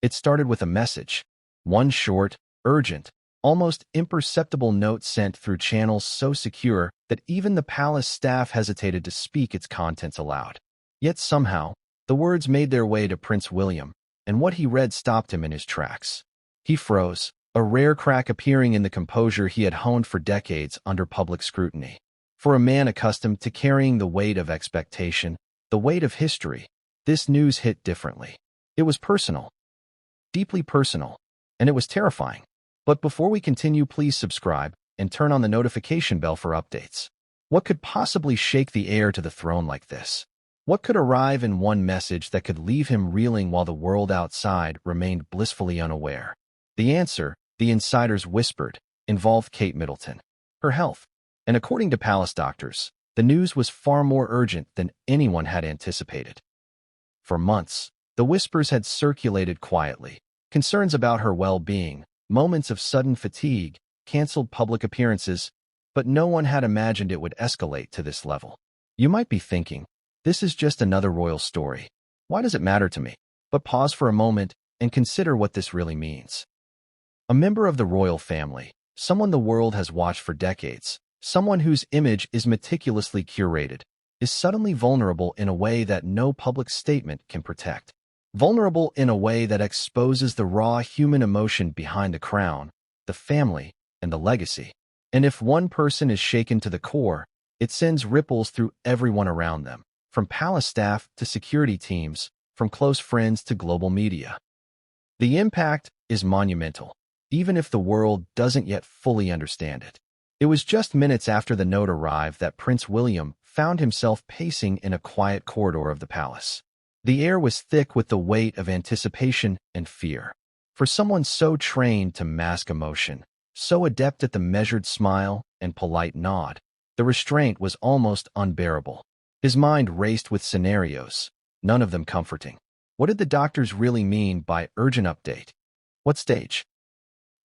It started with a message. One short, urgent, almost imperceptible note sent through channels so secure that even the palace staff hesitated to speak its contents aloud. Yet somehow, the words made their way to Prince William, and what he read stopped him in his tracks. He froze, a rare crack appearing in the composure he had honed for decades under public scrutiny. For a man accustomed to carrying the weight of expectation, the weight of history, this news hit differently. It was personal, deeply personal, and it was terrifying. But before we continue, please subscribe and turn on the notification bell for updates. What could possibly shake the heir to the throne like this? What could arrive in one message that could leave him reeling while the world outside remained blissfully unaware? The answer, the insiders whispered, involved Kate Middleton, her health. And according to palace doctors, the news was far more urgent than anyone had anticipated. For months, the whispers had circulated quietly. Concerns about her well-being, moments of sudden fatigue, canceled public appearances, but no one had imagined it would escalate to this level. You might be thinking, this is just another royal story. Why does it matter to me? But pause for a moment and consider what this really means. A member of the royal family, someone the world has watched for decades, someone whose image is meticulously curated, is suddenly vulnerable in a way that no public statement can protect. Vulnerable in a way that exposes the raw human emotion behind the crown, the family, and the legacy. And if one person is shaken to the core, it sends ripples through everyone around them, from palace staff to security teams, from close friends to global media. The impact is monumental, even if the world doesn't yet fully understand it. It was just minutes after the note arrived that Prince William found himself pacing in a quiet corridor of the palace. The air was thick with the weight of anticipation and fear. For someone so trained to mask emotion, so adept at the measured smile and polite nod, the restraint was almost unbearable. His mind raced with scenarios, none of them comforting. What did the doctors really mean by urgent update? What stage?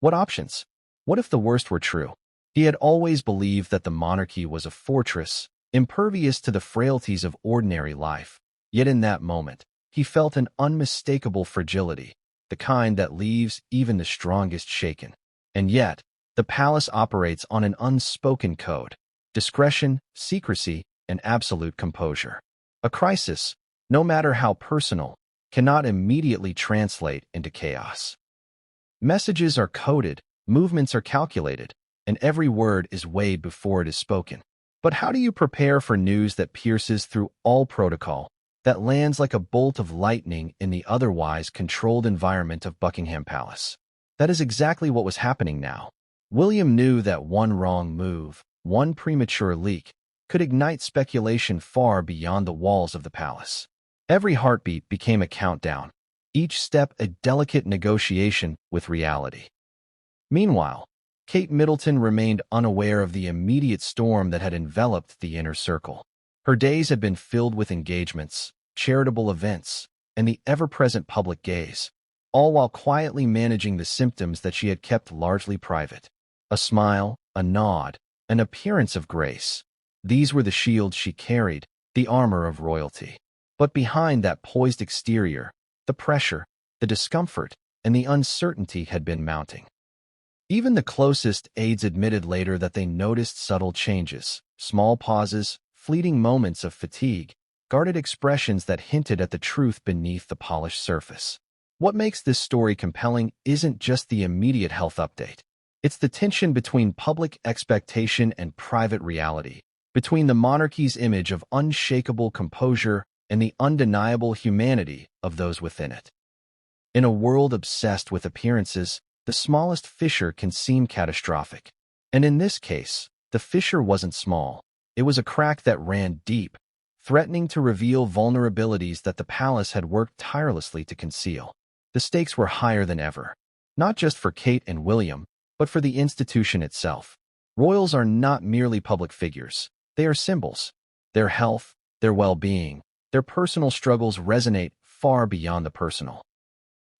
What options? What if the worst were true? He had always believed that the monarchy was a fortress, impervious to the frailties of ordinary life. Yet in that moment, he felt an unmistakable fragility, the kind that leaves even the strongest shaken. And yet, the palace operates on an unspoken code: discretion, secrecy, and absolute composure. A crisis, no matter how personal, cannot immediately translate into chaos. Messages are coded, movements are calculated, and every word is weighed before it is spoken. But how do you prepare for news that pierces through all protocol, that lands like a bolt of lightning in the otherwise controlled environment of Buckingham Palace? That is exactly what was happening now. William knew that one wrong move, one premature leak, could ignite speculation far beyond the walls of the palace. Every heartbeat became a countdown, each step a delicate negotiation with reality. Meanwhile, Kate Middleton remained unaware of the immediate storm that had enveloped the inner circle. Her days had been filled with engagements, charitable events, and the ever-present public gaze, all while quietly managing the symptoms that she had kept largely private. A smile, a nod, an appearance of grace. These were the shields she carried, the armor of royalty. But behind that poised exterior, the pressure, the discomfort, and the uncertainty had been mounting. Even the closest aides admitted later that they noticed subtle changes, small pauses, fleeting moments of fatigue, guarded expressions that hinted at the truth beneath the polished surface. What makes this story compelling isn't just the immediate health update. It's the tension between public expectation and private reality, between the monarchy's image of unshakable composure and the undeniable humanity of those within it. In a world obsessed with appearances, the smallest fissure can seem catastrophic. And in this case, the fissure wasn't small. It was a crack that ran deep, threatening to reveal vulnerabilities that the palace had worked tirelessly to conceal. The stakes were higher than ever, not just for Kate and William, but for the institution itself. Royals are not merely public figures. They are symbols. Their health, their well-being, their personal struggles resonate far beyond the personal.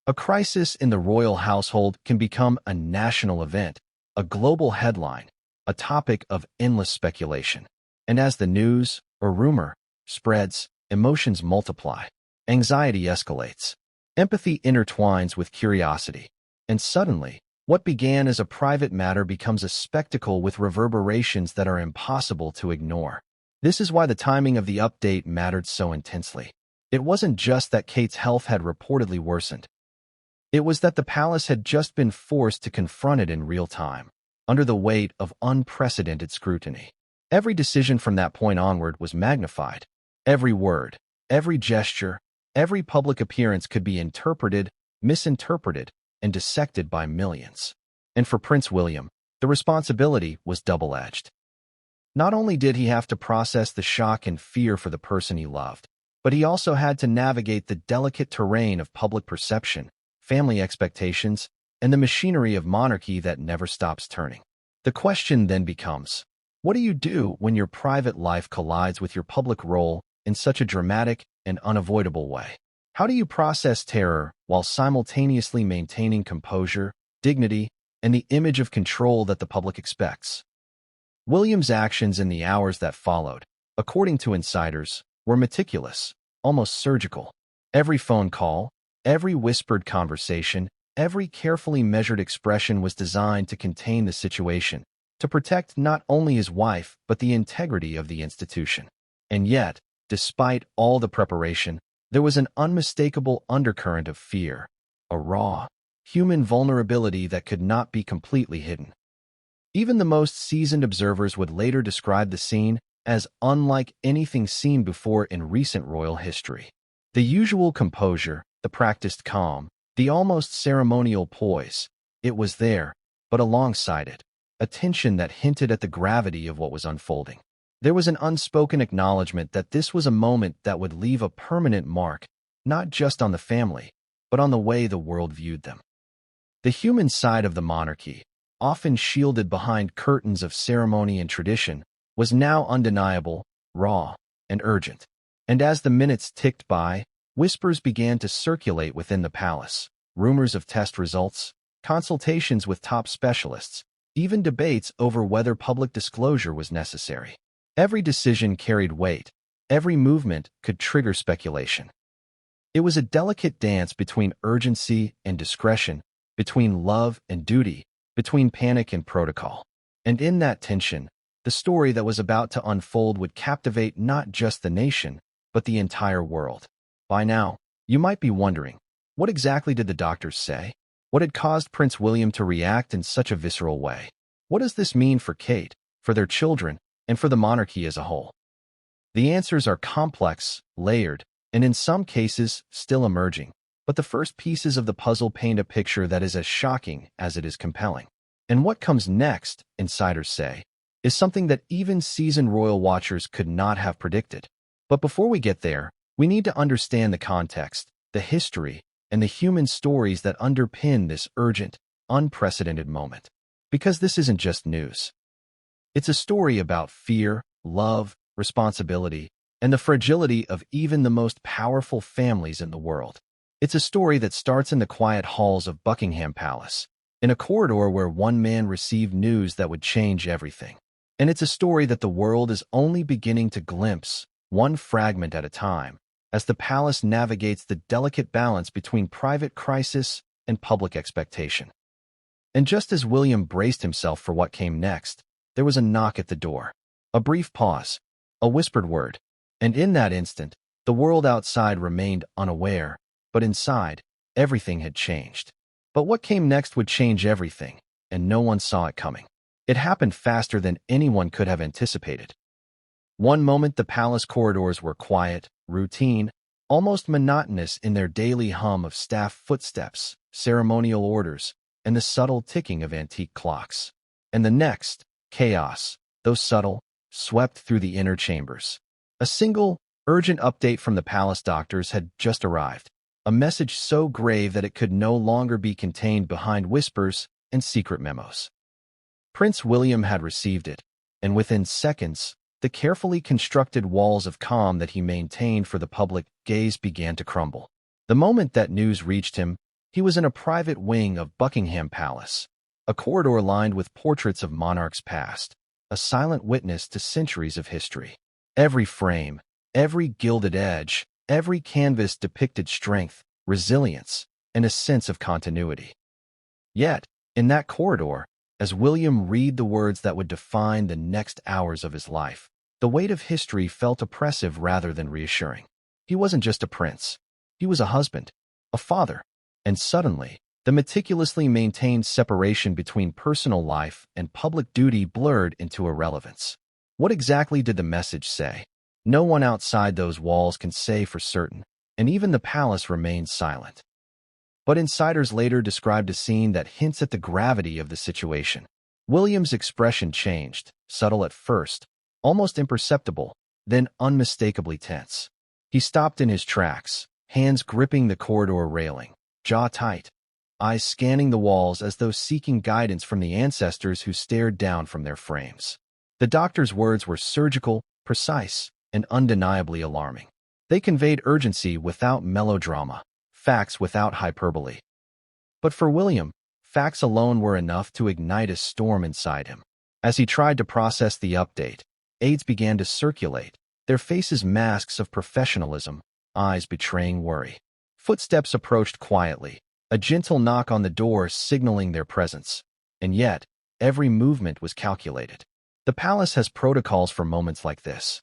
A crisis in the royal household can become a national event, a global headline, a topic of endless speculation. And as the news, or rumor, spreads, emotions multiply, anxiety escalates. Empathy intertwines with curiosity. And suddenly, what began as a private matter becomes a spectacle with reverberations that are impossible to ignore. This is why the timing of the update mattered so intensely. It wasn't just that Kate's health had reportedly worsened. It was that the palace had just been forced to confront it in real time, under the weight of unprecedented scrutiny. Every decision from that point onward was magnified. Every word, every gesture, every public appearance could be interpreted, misinterpreted, and dissected by millions. And for Prince William, the responsibility was double-edged. Not only did he have to process the shock and fear for the person he loved, but he also had to navigate the delicate terrain of public perception, family expectations, and the machinery of monarchy that never stops turning. The question then becomes, what do you do when your private life collides with your public role in such a dramatic and unavoidable way? How do you process terror while simultaneously maintaining composure, dignity, and the image of control that the public expects? William's actions in the hours that followed, according to insiders, were meticulous, almost surgical. Every phone call, every whispered conversation, every carefully measured expression was designed to contain the situation, to protect not only his wife but the integrity of the institution. And yet, despite all the preparation, there was an unmistakable undercurrent of fear, a raw, human vulnerability that could not be completely hidden. Even the most seasoned observers would later describe the scene as unlike anything seen before in recent royal history. The usual composure, the practiced calm, the almost ceremonial poise, it was there, but alongside it, a tension that hinted at the gravity of what was unfolding. There was an unspoken acknowledgement that this was a moment that would leave a permanent mark, not just on the family, but on the way the world viewed them. The human side of the monarchy, often shielded behind curtains of ceremony and tradition, was now undeniable, raw, and urgent. And as the minutes ticked by, whispers began to circulate within the palace, rumors of test results, consultations with top specialists, even debates over whether public disclosure was necessary. Every decision carried weight, every movement could trigger speculation. It was a delicate dance between urgency and discretion, between love and duty, between panic and protocol. And in that tension, the story that was about to unfold would captivate not just the nation, but the entire world. By now, you might be wondering, what exactly did the doctors say? What had caused Prince William to react in such a visceral way? What does this mean for Kate, for their children, and for the monarchy as a whole? The answers are complex, layered, and in some cases, still emerging. But the first pieces of the puzzle paint a picture that is as shocking as it is compelling. And what comes next, insiders say, is something that even seasoned royal watchers could not have predicted. But before we get there, we need to understand the context, the history, and the human stories that underpin this urgent, unprecedented moment. Because this isn't just news. It's a story about fear, love, responsibility, and the fragility of even the most powerful families in the world. It's a story that starts in the quiet halls of Buckingham Palace, in a corridor where one man received news that would change everything. And it's a story that the world is only beginning to glimpse, one fragment at a time, as the palace navigates the delicate balance between private crisis and public expectation. And just as William braced himself for what came next, there was a knock at the door. A brief pause, a whispered word, and in that instant, the world outside remained unaware, but inside, everything had changed. But what came next would change everything, and no one saw it coming. It happened faster than anyone could have anticipated. One moment the palace corridors were quiet, routine, almost monotonous in their daily hum of staff footsteps, ceremonial orders, and the subtle ticking of antique clocks. And the next, chaos, though subtle, swept through the inner chambers. A single, urgent update from the palace doctors had just arrived. A message so grave that it could no longer be contained behind whispers and secret memos. Prince William had received it, and within seconds, the carefully constructed walls of calm that he maintained for the public gaze began to crumble. The moment that news reached him, he was in a private wing of Buckingham Palace, a corridor lined with portraits of monarchs past, a silent witness to centuries of history. Every frame, every gilded edge, every canvas depicted strength, resilience, and a sense of continuity. Yet, in that corridor, as William read the words that would define the next hours of his life, the weight of history felt oppressive rather than reassuring. He wasn't just a prince. He was a husband, a father, and suddenly, the meticulously maintained separation between personal life and public duty blurred into irrelevance. What exactly did the message say? No one outside those walls can say for certain, and even the palace remained silent. But insiders later described a scene that hints at the gravity of the situation. William's expression changed, subtle at first, almost imperceptible, then unmistakably tense. He stopped in his tracks, hands gripping the corridor railing, jaw tight, eyes scanning the walls as though seeking guidance from the ancestors who stared down from their frames. The doctor's words were surgical, precise, and undeniably alarming. They conveyed urgency without melodrama, facts without hyperbole. But for William, facts alone were enough to ignite a storm inside him. As he tried to process the update, aides began to circulate, their faces masks of professionalism, eyes betraying worry. Footsteps approached quietly, a gentle knock on the door signaling their presence. And yet, every movement was calculated. The palace has protocols for moments like this.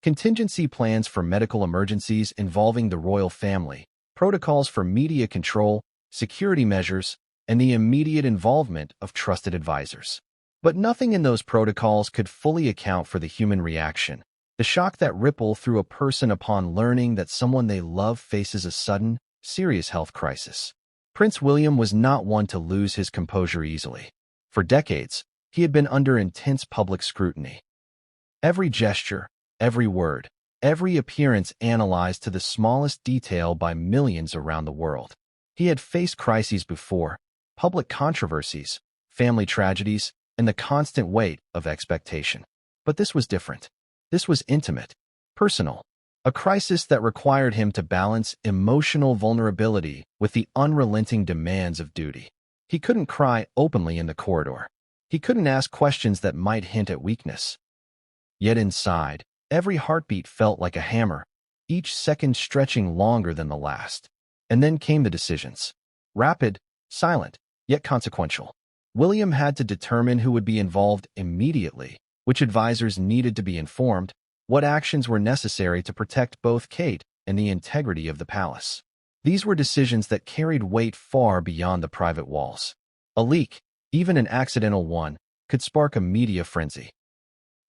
Contingency plans for medical emergencies involving the royal family, protocols for media control, security measures, and the immediate involvement of trusted advisors. But nothing in those protocols could fully account for the human reaction, the shock that ripple through a person upon learning that someone they love faces a sudden, serious health crisis. Prince William was not one to lose his composure easily. For decades, he had been under intense public scrutiny. Every gesture, every word, every appearance analyzed to the smallest detail by millions around the world. He had faced crises before, public controversies, family tragedies, and the constant weight of expectation. But this was different. This was intimate, personal, a crisis that required him to balance emotional vulnerability with the unrelenting demands of duty. He couldn't cry openly in the corridor. He couldn't ask questions that might hint at weakness. Yet inside, every heartbeat felt like a hammer, each second stretching longer than the last. And then came the decisions. Rapid, silent, yet consequential. William had to determine who would be involved immediately, which advisors needed to be informed, what actions were necessary to protect both Kate and the integrity of the palace. These were decisions that carried weight far beyond the private walls. A leak, even an accidental one, could spark a media frenzy.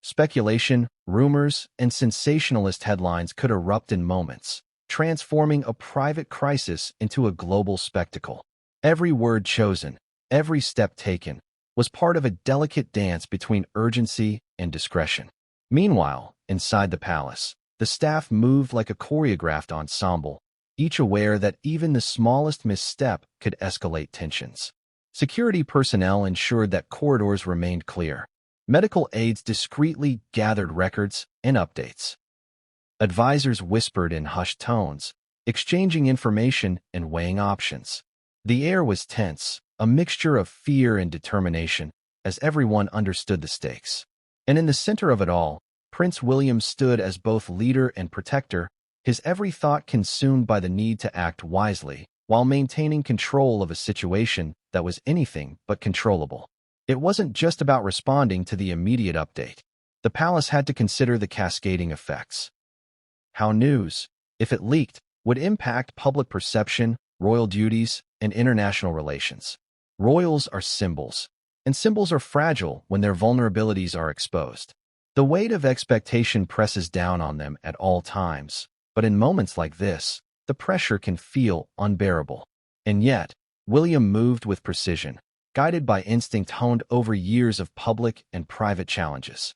Speculation, rumors, and sensationalist headlines could erupt in moments, transforming a private crisis into a global spectacle. Every word chosen, every step taken, was part of a delicate dance between urgency and discretion. Meanwhile, inside the palace, the staff moved like a choreographed ensemble, each aware that even the smallest misstep could escalate tensions. Security personnel ensured that corridors remained clear. Medical aides discreetly gathered records and updates. Advisors whispered in hushed tones, exchanging information and weighing options. The air was tense, a mixture of fear and determination, as everyone understood the stakes. And in the center of it all, Prince William stood as both leader and protector, his every thought consumed by the need to act wisely, while maintaining control of a situation that was anything but controllable. It wasn't just about responding to the immediate update. The palace had to consider the cascading effects. How news, if it leaked, would impact public perception, royal duties, and international relations. Royals are symbols, and symbols are fragile when their vulnerabilities are exposed. The weight of expectation presses down on them at all times, but in moments like this, the pressure can feel unbearable. And yet, William moved with precision, guided by instinct honed over years of public and private challenges.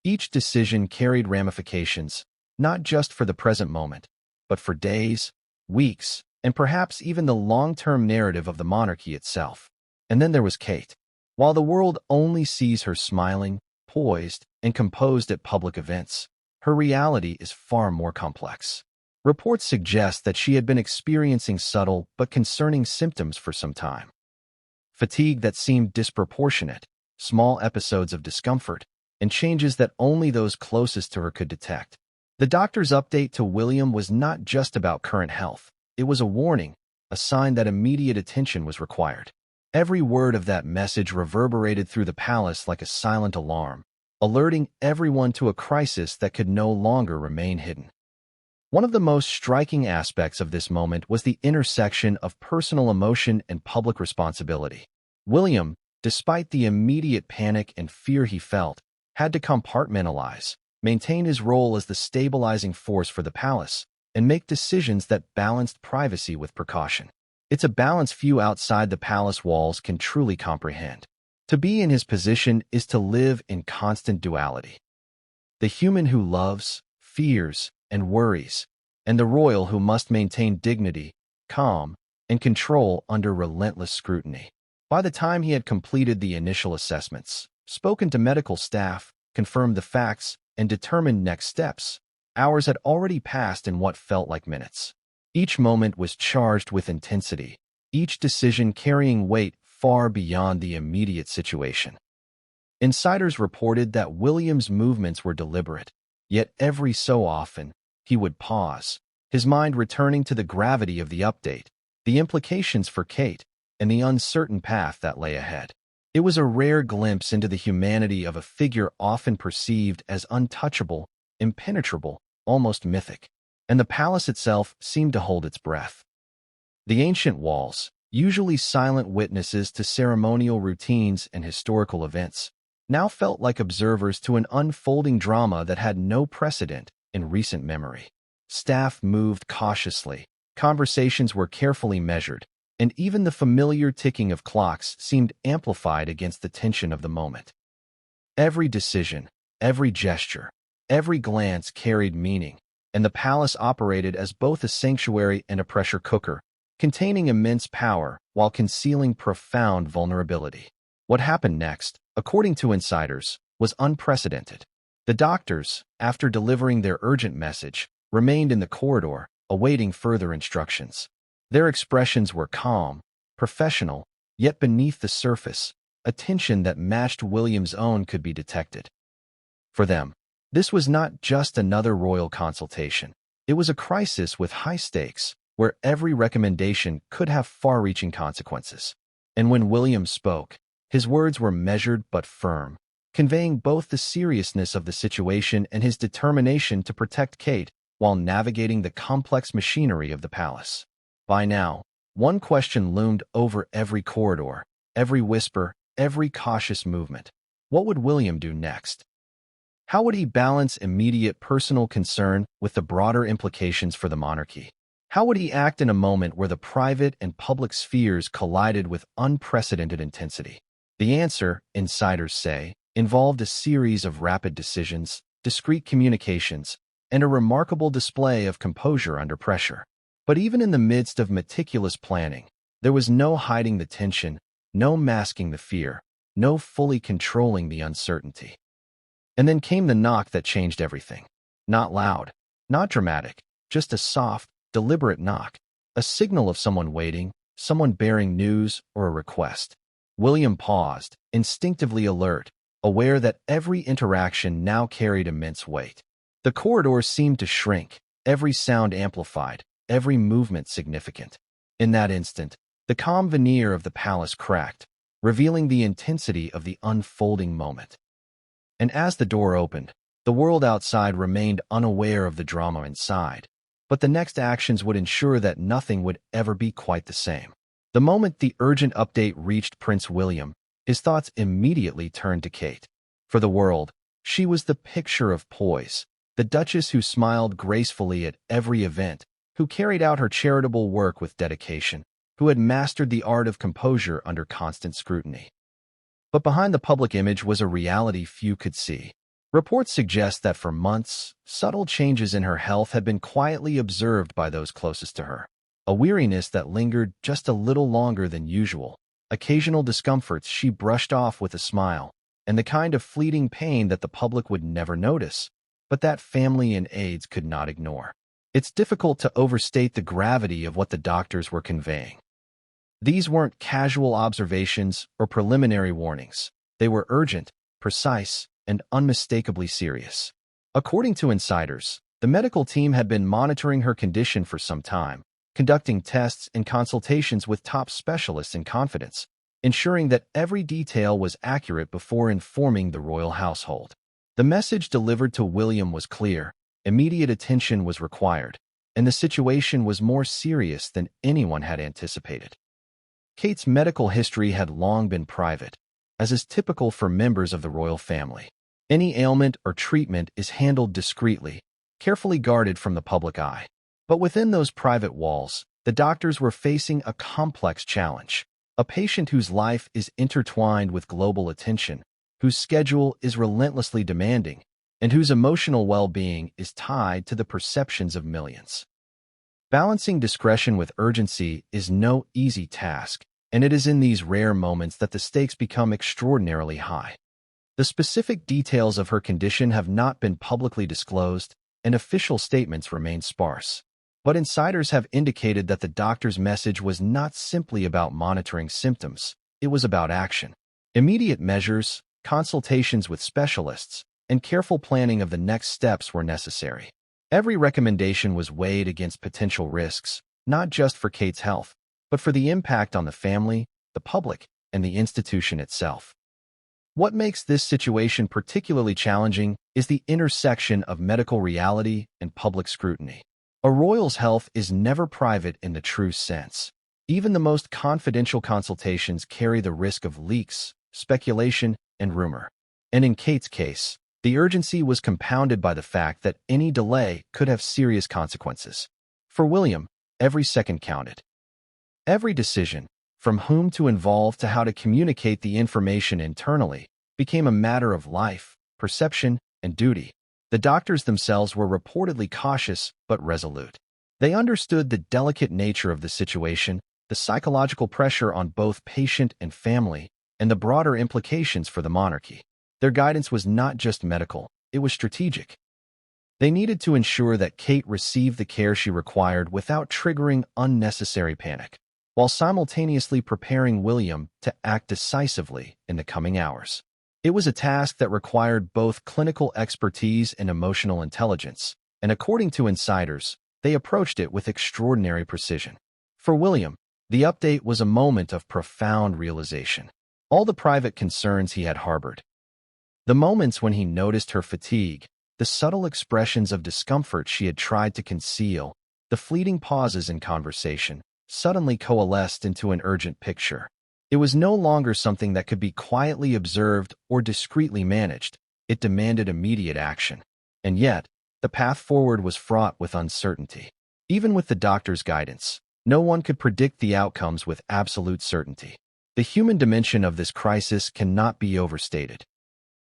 Each decision carried ramifications, not just for the present moment, but for days, weeks, and perhaps even the long-term narrative of the monarchy itself. And then there was Kate. While the world only sees her smiling, poised, and composed at public events, her reality is far more complex. Reports suggest that she had been experiencing subtle but concerning symptoms for some time. Fatigue that seemed disproportionate, small episodes of discomfort, and changes that only those closest to her could detect. The doctor's update to William was not just about current health. It was a warning, a sign that immediate attention was required. Every word of that message reverberated through the palace like a silent alarm, alerting everyone to a crisis that could no longer remain hidden. One of the most striking aspects of this moment was the intersection of personal emotion and public responsibility. William, despite the immediate panic and fear he felt, had to compartmentalize, maintain his role as the stabilizing force for the palace, and make decisions that balanced privacy with precaution. It's a balance few outside the palace walls can truly comprehend. To be in his position is to live in constant duality. The human who loves, fears, and worries, and the royal who must maintain dignity, calm, and control under relentless scrutiny. By the time he had completed the initial assessments, spoken to medical staff, confirmed the facts, and determined next steps, hours had already passed in what felt like minutes. Each moment was charged with intensity, each decision carrying weight far beyond the immediate situation. Insiders reported that William's movements were deliberate, yet every so often, he would pause, his mind returning to the gravity of the update, the implications for Kate, and the uncertain path that lay ahead. It was a rare glimpse into the humanity of a figure often perceived as untouchable, impenetrable, almost mythic, and the palace itself seemed to hold its breath. The ancient walls, usually silent witnesses to ceremonial routines and historical events, now felt like observers to an unfolding drama that had no precedent in recent memory. Staff moved cautiously, conversations were carefully measured, and even the familiar ticking of clocks seemed amplified against the tension of the moment. Every decision, every gesture, every glance carried meaning, and the palace operated as both a sanctuary and a pressure cooker, containing immense power while concealing profound vulnerability. What happened next, according to insiders, was unprecedented. The doctors, after delivering their urgent message, remained in the corridor, awaiting further instructions. Their expressions were calm, professional, yet beneath the surface, a tension that matched William's own could be detected. For them, this was not just another royal consultation. It was a crisis with high stakes, where every recommendation could have far-reaching consequences. And when William spoke, his words were measured but firm, conveying both the seriousness of the situation and his determination to protect Kate while navigating the complex machinery of the palace. By now, one question loomed over every corridor, every whisper, every cautious movement. What would William do next? How would he balance immediate personal concern with the broader implications for the monarchy? How would he act in a moment where the private and public spheres collided with unprecedented intensity? The answer, insiders say, involved a series of rapid decisions, discreet communications, and a remarkable display of composure under pressure. But even in the midst of meticulous planning, there was no hiding the tension, no masking the fear, no fully controlling the uncertainty. And then came the knock that changed everything. Not loud, not dramatic, just a soft, deliberate knock, a signal of someone waiting, someone bearing news or a request. William paused, instinctively alert, aware that every interaction now carried immense weight. The corridors seemed to shrink, every sound amplified, every movement significant. In that instant, the calm veneer of the palace cracked, revealing the intensity of the unfolding moment. And as the door opened, the world outside remained unaware of the drama inside, but the next actions would ensure that nothing would ever be quite the same. The moment the urgent update reached Prince William, his thoughts immediately turned to Kate. For the world, she was the picture of poise, the duchess who smiled gracefully at every event, who carried out her charitable work with dedication, who had mastered the art of composure under constant scrutiny. But behind the public image was a reality few could see. Reports suggest that for months, subtle changes in her health had been quietly observed by those closest to her. A weariness that lingered just a little longer than usual, occasional discomforts she brushed off with a smile, and the kind of fleeting pain that the public would never notice, but that family and aides could not ignore. It's difficult to overstate the gravity of what the doctors were conveying. These weren't casual observations or preliminary warnings. They were urgent, precise, and unmistakably serious. According to insiders, the medical team had been monitoring her condition for some time, conducting tests and consultations with top specialists in confidence, ensuring that every detail was accurate before informing the royal household. The message delivered to William was clear: immediate attention was required, and the situation was more serious than anyone had anticipated. Kate's medical history had long been private, as is typical for members of the royal family. Any ailment or treatment is handled discreetly, carefully guarded from the public eye. But within those private walls, the doctors were facing a complex challenge: a patient whose life is intertwined with global attention, whose schedule is relentlessly demanding, and whose emotional well-being is tied to the perceptions of millions. Balancing discretion with urgency is no easy task, and it is in these rare moments that the stakes become extraordinarily high. The specific details of her condition have not been publicly disclosed, and official statements remain sparse. But insiders have indicated that the doctor's message was not simply about monitoring symptoms, it was about action. Immediate measures, consultations with specialists, and careful planning of the next steps were necessary. Every recommendation was weighed against potential risks, not just for Kate's health, but for the impact on the family, the public, and the institution itself. What makes this situation particularly challenging is the intersection of medical reality and public scrutiny. A royal's health is never private in the true sense. Even the most confidential consultations carry the risk of leaks, speculation, and rumor. And in Kate's case, the urgency was compounded by the fact that any delay could have serious consequences. For William, every second counted. Every decision, from whom to involve to how to communicate the information internally, became a matter of life, perception, and duty. The doctors themselves were reportedly cautious but resolute. They understood the delicate nature of the situation, the psychological pressure on both patient and family, and the broader implications for the monarchy. Their guidance was not just medical, it was strategic. They needed to ensure that Kate received the care she required without triggering unnecessary panic, while simultaneously preparing William to act decisively in the coming hours. It was a task that required both clinical expertise and emotional intelligence, and according to insiders, they approached it with extraordinary precision. For William, the update was a moment of profound realization. All the private concerns he had harbored, the moments when he noticed her fatigue, the subtle expressions of discomfort she had tried to conceal, the fleeting pauses in conversation, suddenly coalesced into an urgent picture. It was no longer something that could be quietly observed or discreetly managed. It demanded immediate action. And yet, the path forward was fraught with uncertainty. Even with the doctor's guidance, no one could predict the outcomes with absolute certainty. The human dimension of this crisis cannot be overstated.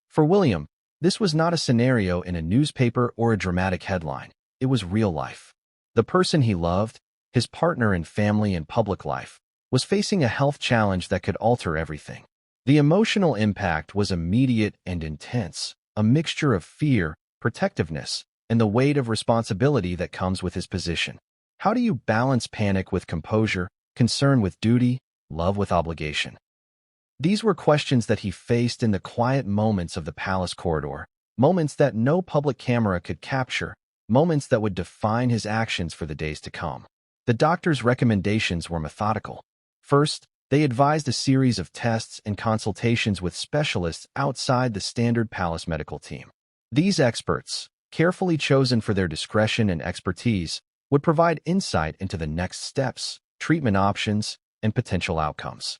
For William, this was not a scenario in a newspaper or a dramatic headline. It was real life. The person he loved, his partner in family and public life, was facing a health challenge that could alter everything. The emotional impact was immediate and intense, a mixture of fear, protectiveness, and the weight of responsibility that comes with his position. How do you balance panic with composure, concern with duty, love with obligation? These were questions that he faced in the quiet moments of the palace corridor, moments that no public camera could capture, moments that would define his actions for the days to come. The doctor's recommendations were methodical. First, they advised a series of tests and consultations with specialists outside the standard palace medical team. These experts, carefully chosen for their discretion and expertise, would provide insight into the next steps, treatment options, and potential outcomes.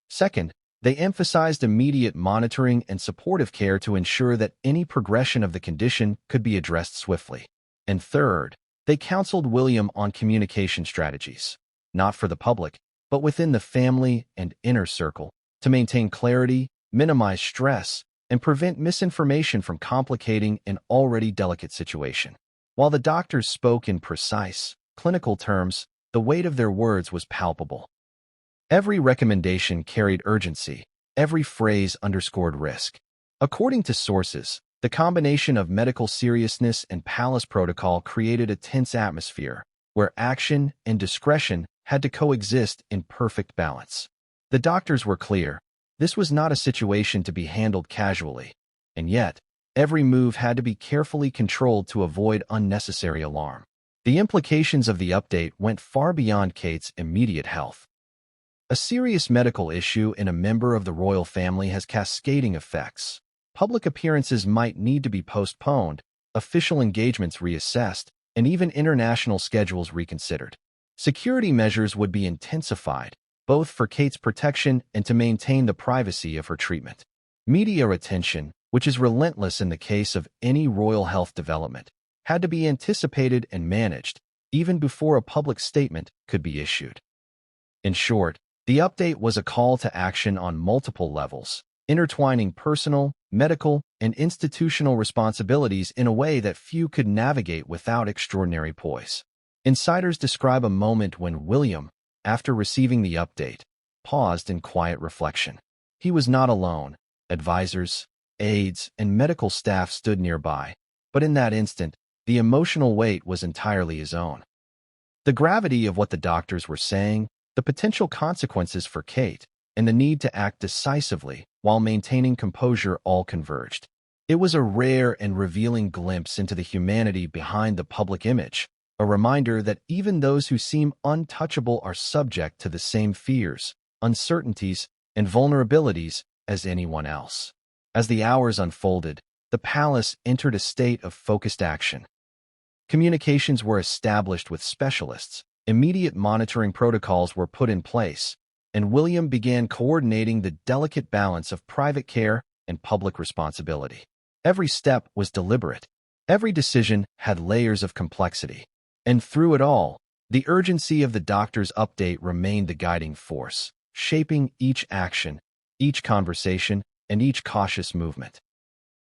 Second, they emphasized immediate monitoring and supportive care to ensure that any progression of the condition could be addressed swiftly. And third, they counseled William on communication strategies, not for the public, but within the family and inner circle, to maintain clarity, minimize stress, and prevent misinformation from complicating an already delicate situation. While the doctors spoke in precise, clinical terms, the weight of their words was palpable. Every recommendation carried urgency, every phrase underscored risk. According to sources, the combination of medical seriousness and palace protocol created a tense atmosphere, where action and discretion had to coexist in perfect balance. The doctors were clear. This was not a situation to be handled casually, and yet, every move had to be carefully controlled to avoid unnecessary alarm. The implications of the update went far beyond Kate's immediate health. A serious medical issue in a member of the royal family has cascading effects. Public appearances might need to be postponed, official engagements reassessed, and even international schedules reconsidered. Security measures would be intensified, both for Kate's protection and to maintain the privacy of her treatment. Media attention, which is relentless in the case of any royal health development, had to be anticipated and managed, even before a public statement could be issued. In short, the update was a call to action on multiple levels, intertwining personal, medical, and institutional responsibilities in a way that few could navigate without extraordinary poise. Insiders describe a moment when William, after receiving the update, paused in quiet reflection. He was not alone. Advisors, aides, and medical staff stood nearby, but in that instant, the emotional weight was entirely his own. The gravity of what the doctors were saying, the potential consequences for Kate, and the need to act decisively while maintaining composure all converged. It was a rare and revealing glimpse into the humanity behind the public image, a reminder that even those who seem untouchable are subject to the same fears, uncertainties, and vulnerabilities as anyone else. As the hours unfolded, the palace entered a state of focused action. Communications were established with specialists, immediate monitoring protocols were put in place, and William began coordinating the delicate balance of private care and public responsibility. Every step was deliberate. Every decision had layers of complexity. And through it all, the urgency of the doctor's update remained the guiding force, shaping each action, each conversation, and each cautious movement.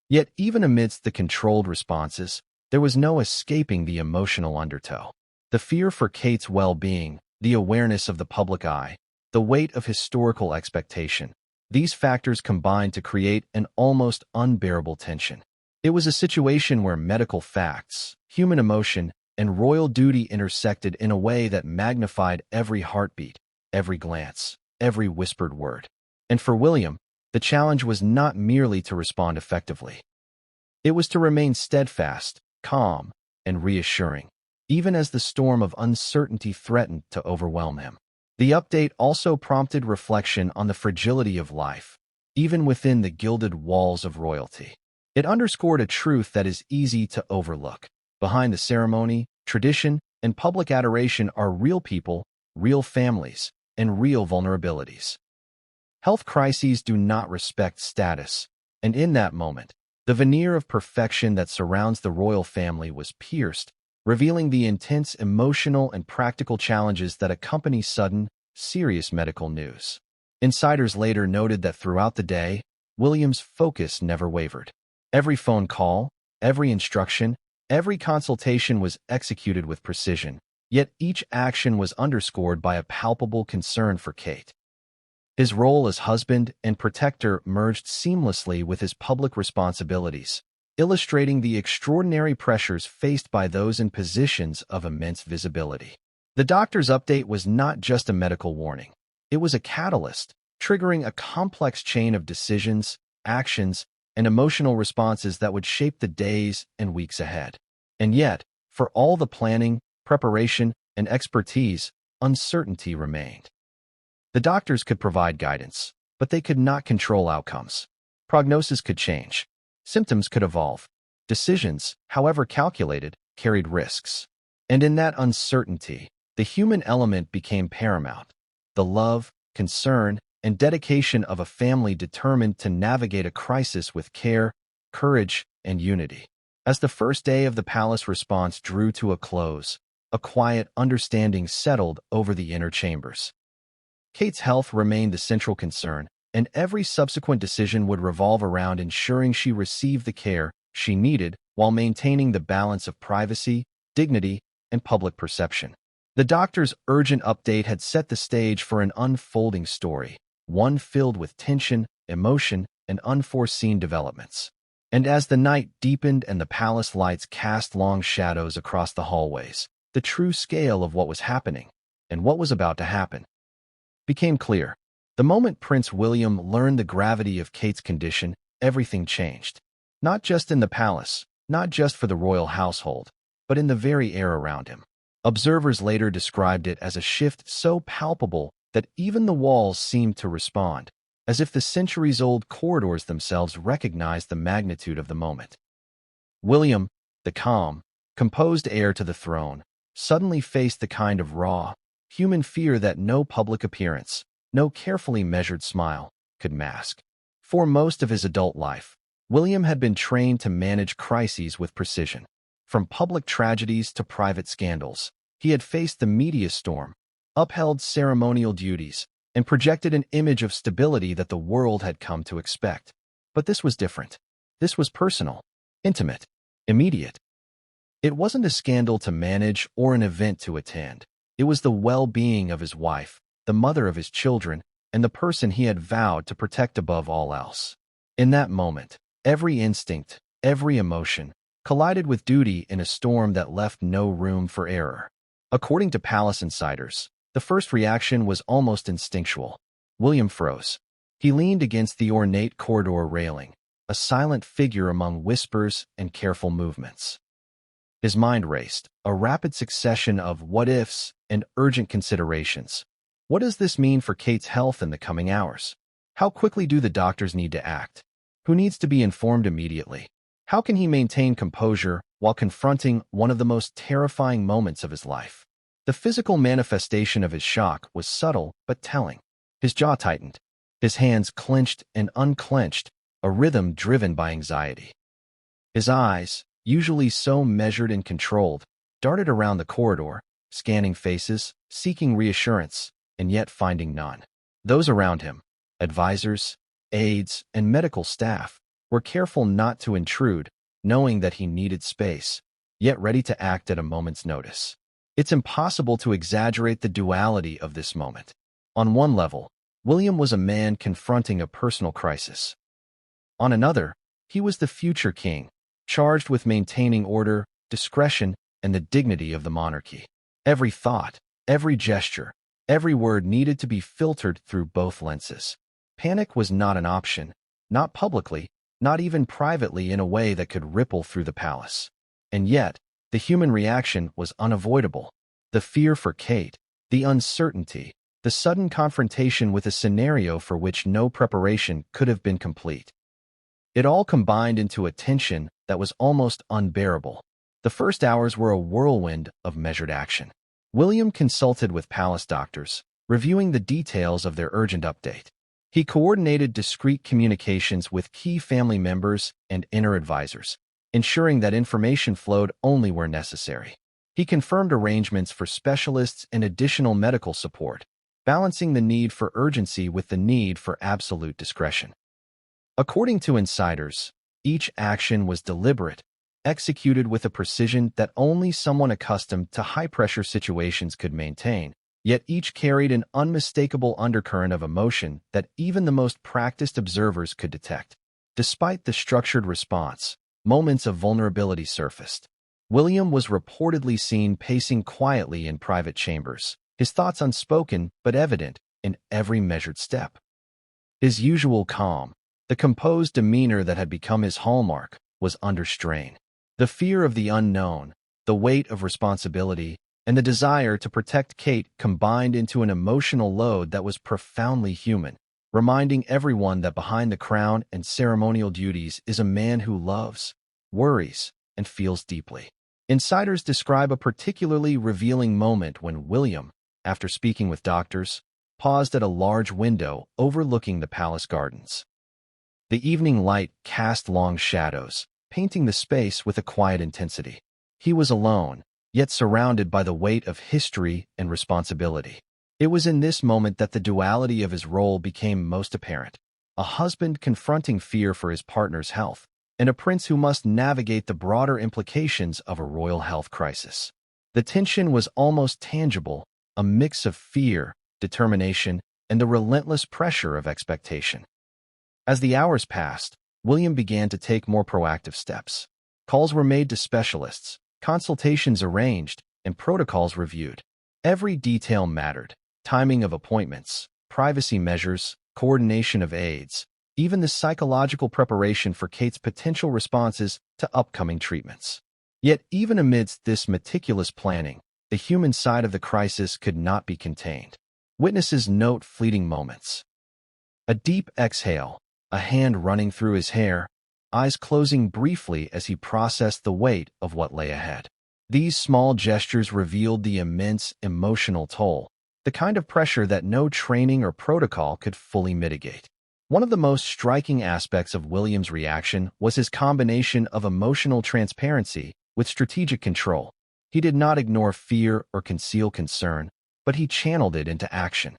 Yet even amidst the controlled responses, there was no escaping the emotional undertow. The fear for Kate's well-being, the awareness of the public eye, the weight of historical expectation, these factors combined to create an almost unbearable tension. It was a situation where medical facts, human emotion, and royal duty intersected in a way that magnified every heartbeat, every glance, every whispered word. And for William, the challenge was not merely to respond effectively. It was to remain steadfast, calm, and reassuring, even as the storm of uncertainty threatened to overwhelm him. The update also prompted reflection on the fragility of life, even within the gilded walls of royalty. It underscored a truth that is easy to overlook. Behind the ceremony, tradition, and public adoration are real people, real families, and real vulnerabilities. Health crises do not respect status, and in that moment, the veneer of perfection that surrounds the royal family was pierced, revealing the intense emotional and practical challenges that accompany sudden, serious medical news. Insiders later noted that throughout the day, William's focus never wavered. Every phone call, every instruction, every consultation was executed with precision, yet each action was underscored by a palpable concern for Kate. His role as husband and protector merged seamlessly with his public responsibilities, illustrating the extraordinary pressures faced by those in positions of immense visibility. The doctor's update was not just a medical warning. It was a catalyst, triggering a complex chain of decisions, actions, and emotional responses that would shape the days and weeks ahead. And yet, for all the planning, preparation, and expertise, uncertainty remained. The doctors could provide guidance, but they could not control outcomes. Prognosis could change. Symptoms could evolve. Decisions, however calculated, carried risks. And in that uncertainty, the human element became paramount. The love, concern, and dedication of a family determined to navigate a crisis with care, courage, and unity. As the first day of the palace response drew to a close, a quiet understanding settled over the inner chambers. Kate's health remained the central concern, and every subsequent decision would revolve around ensuring she received the care she needed while maintaining the balance of privacy, dignity, and public perception. The doctor's urgent update had set the stage for an unfolding story, one filled with tension, emotion, and unforeseen developments. And as the night deepened and the palace lights cast long shadows across the hallways, the true scale of what was happening, and what was about to happen, became clear. The moment Prince William learned the gravity of Kate's condition, everything changed. Not just in the palace, not just for the royal household, but in the very air around him. Observers later described it as a shift so palpable that even the walls seemed to respond, as if the centuries-old corridors themselves recognized the magnitude of the moment. William, the calm, composed heir to the throne, suddenly faced the kind of raw, human fear that no public appearance, no carefully measured smile, could mask. For most of his adult life, William had been trained to manage crises with precision. From public tragedies to private scandals, he had faced the media storm, upheld ceremonial duties, and projected an image of stability that the world had come to expect. But this was different. This was personal, intimate, immediate. It wasn't a scandal to manage or an event to attend. It was the well-being of his wife, the mother of his children, and the person he had vowed to protect above all else. In that moment, every instinct, every emotion, collided with duty in a storm that left no room for error. According to palace insiders, the first reaction was almost instinctual. William froze. He leaned against the ornate corridor railing, a silent figure among whispers and careful movements. His mind raced, a rapid succession of what-ifs and urgent considerations. What does this mean for Kate's health in the coming hours? How quickly do the doctors need to act? Who needs to be informed immediately? How can he maintain composure while confronting one of the most terrifying moments of his life? The physical manifestation of his shock was subtle but telling. His jaw tightened. His hands clenched and unclenched, a rhythm driven by anxiety. His eyes, usually so measured and controlled, darted around the corridor, scanning faces, seeking reassurance, and yet finding none. Those around him, advisors, aides, and medical staff, were careful not to intrude, knowing that he needed space, yet ready to act at a moment's notice. It's impossible to exaggerate the duality of this moment. On one level, William was a man confronting a personal crisis. On another, he was the future king, charged with maintaining order, discretion, and the dignity of the monarchy. Every thought, every gesture, every word needed to be filtered through both lenses. Panic was not an option, not publicly, not even privately in a way that could ripple through the palace. And yet, the human reaction was unavoidable. The fear for Kate, the uncertainty, the sudden confrontation with a scenario for which no preparation could have been complete. It all combined into a tension that was almost unbearable. The first hours were a whirlwind of measured action. William consulted with palace doctors, reviewing the details of their urgent update. He coordinated discreet communications with key family members and inner advisors, ensuring that information flowed only where necessary. He confirmed arrangements for specialists and additional medical support, balancing the need for urgency with the need for absolute discretion. According to insiders, each action was deliberate, executed with a precision that only someone accustomed to high-pressure situations could maintain, yet each carried an unmistakable undercurrent of emotion that even the most practiced observers could detect. Despite the structured response, moments of vulnerability surfaced. William was reportedly seen pacing quietly in private chambers, his thoughts unspoken but evident in every measured step. His usual calm, the composed demeanor that had become his hallmark, was under strain. The fear of the unknown, the weight of responsibility, and the desire to protect Kate combined into an emotional load that was profoundly human, reminding everyone that behind the crown and ceremonial duties is a man who loves, worries, and feels deeply. Insiders describe a particularly revealing moment when William, after speaking with doctors, paused at a large window overlooking the palace gardens. The evening light cast long shadows, painting the space with a quiet intensity. He was alone, yet surrounded by the weight of history and responsibility. It was in this moment that the duality of his role became most apparent. A husband confronting fear for his partner's health, and a prince who must navigate the broader implications of a royal health crisis. The tension was almost tangible, a mix of fear, determination, and the relentless pressure of expectation. As the hours passed, William began to take more proactive steps. Calls were made to specialists, consultations arranged, and protocols reviewed. Every detail mattered: timing of appointments, privacy measures, coordination of aides, even the psychological preparation for Kate's potential responses to upcoming treatments. Yet even amidst this meticulous planning, the human side of the crisis could not be contained. Witnesses note fleeting moments. A deep exhale, a hand running through his hair, eyes closing briefly as he processed the weight of what lay ahead. These small gestures revealed the immense emotional toll, the kind of pressure that no training or protocol could fully mitigate. One of the most striking aspects of William's reaction was his combination of emotional transparency with strategic control. He did not ignore fear or conceal concern, but he channeled it into action.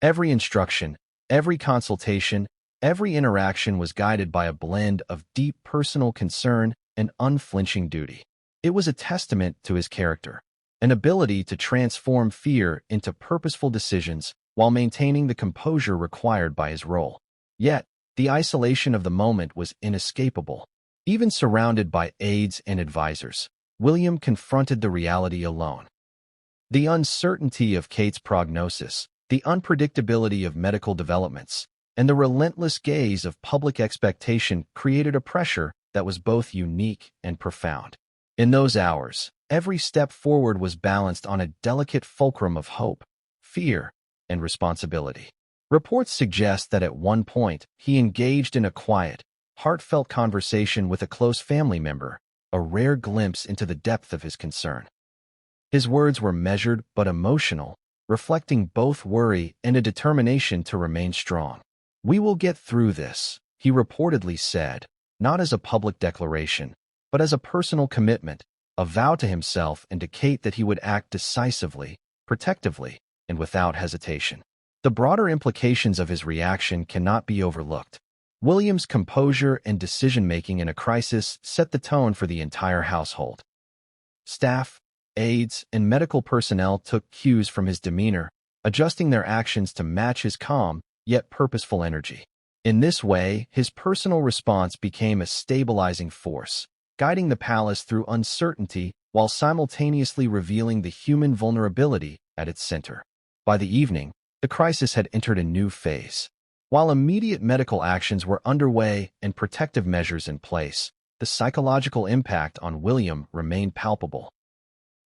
Every instruction, every consultation, every interaction was guided by a blend of deep personal concern and unflinching duty. It was a testament to his character, an ability to transform fear into purposeful decisions while maintaining the composure required by his role. Yet, the isolation of the moment was inescapable. Even surrounded by aides and advisors, William confronted the reality alone. The uncertainty of Kate's prognosis, the unpredictability of medical developments, and the relentless gaze of public expectation created a pressure that was both unique and profound. In those hours, every step forward was balanced on a delicate fulcrum of hope, fear, and responsibility. Reports suggest that at one point, he engaged in a quiet, heartfelt conversation with a close family member, a rare glimpse into the depth of his concern. His words were measured but emotional, reflecting both worry and a determination to remain strong. "We will get through this," he reportedly said, not as a public declaration, but as a personal commitment, a vow to himself and to Kate that he would act decisively, protectively, and without hesitation. The broader implications of his reaction cannot be overlooked. William's composure and decision-making in a crisis set the tone for the entire household. Staff, aides, and medical personnel took cues from his demeanor, adjusting their actions to match his calm, yet purposeful energy. In this way, his personal response became a stabilizing force, guiding the palace through uncertainty while simultaneously revealing the human vulnerability at its center. By the evening, the crisis had entered a new phase. While immediate medical actions were underway and protective measures in place, the psychological impact on William remained palpable.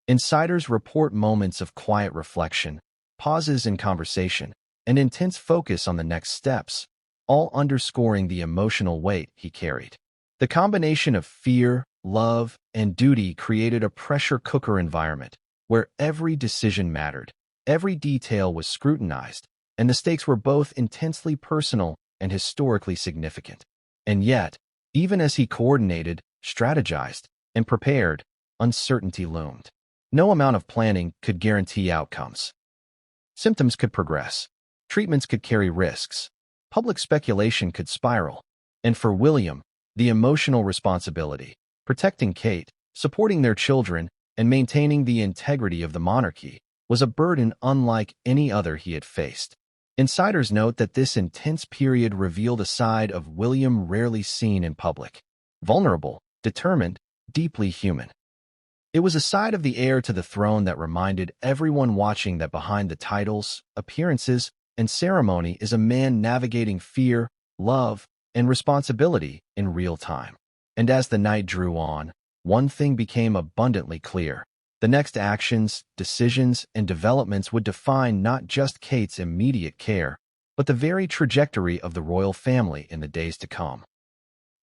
Insiders report moments of quiet reflection, pauses in conversation, and intense focus on the next steps, all underscoring the emotional weight he carried. The combination of fear, love, and duty created a pressure cooker environment where every decision mattered, every detail was scrutinized, and the stakes were both intensely personal and historically significant. And yet, even as he coordinated, strategized, and prepared, uncertainty loomed. No amount of planning could guarantee outcomes. Symptoms could progress. Treatments could carry risks. Public speculation could spiral. And for William, the emotional responsibility, protecting Kate, supporting their children, and maintaining the integrity of the monarchy, was a burden unlike any other he had faced. Insiders note that this intense period revealed a side of William rarely seen in public. Vulnerable, determined, deeply human. It was a side of the heir to the throne that reminded everyone watching that behind the titles, appearances, and ceremony is a man navigating fear, love, and responsibility in real time. And as the night drew on, one thing became abundantly clear. The next actions, decisions, and developments would define not just Kate's immediate care, but the very trajectory of the royal family in the days to come.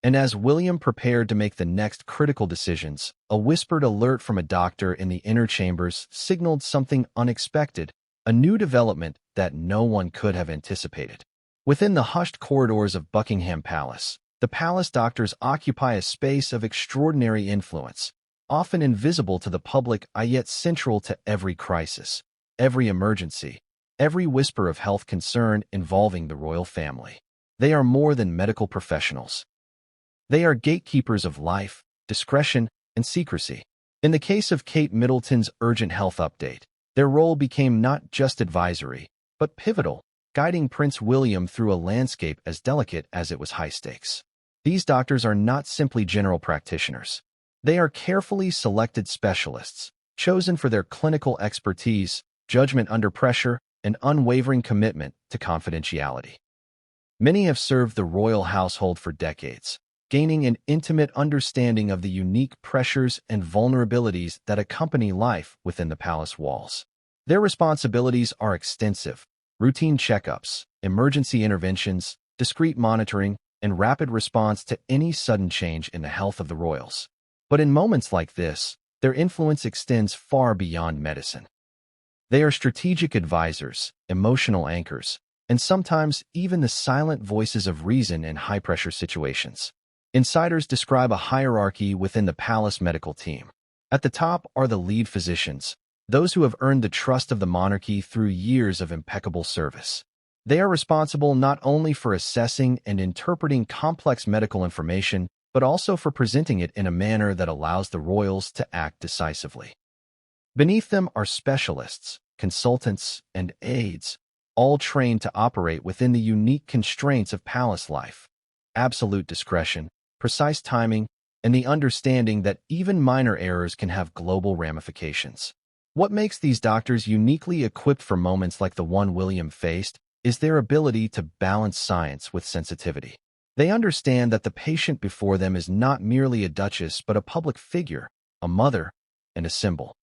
And as William prepared to make the next critical decisions, a whispered alert from a doctor in the inner chambers signaled something unexpected, a new development that no one could have anticipated. Within the hushed corridors of Buckingham Palace, the palace doctors occupy a space of extraordinary influence, often invisible to the public yet central to every crisis, every emergency, every whisper of health concern involving the royal family. They are more than medical professionals. They are gatekeepers of life, discretion, and secrecy. In the case of Kate Middleton's urgent health update, their role became not just advisory, but pivotal, guiding Prince William through a landscape as delicate as it was high stakes. These doctors are not simply general practitioners. They are carefully selected specialists, chosen for their clinical expertise, judgment under pressure, and unwavering commitment to confidentiality. Many have served the royal household for decades, gaining an intimate understanding of the unique pressures and vulnerabilities that accompany life within the palace walls. Their responsibilities are extensive: routine checkups, emergency interventions, discreet monitoring, and rapid response to any sudden change in the health of the royals. But in moments like this, their influence extends far beyond medicine. They are strategic advisors, emotional anchors, and sometimes even the silent voices of reason in high-pressure situations. Insiders describe a hierarchy within the palace medical team. At the top are the lead physicians, those who have earned the trust of the monarchy through years of impeccable service. They are responsible not only for assessing and interpreting complex medical information, but also for presenting it in a manner that allows the royals to act decisively. Beneath them are specialists, consultants, and aides, all trained to operate within the unique constraints of palace life. Absolute discretion, precise timing, and the understanding that even minor errors can have global ramifications. What makes these doctors uniquely equipped for moments like the one William faced is their ability to balance science with sensitivity. They understand that the patient before them is not merely a duchess but a public figure, a mother, and a symbol.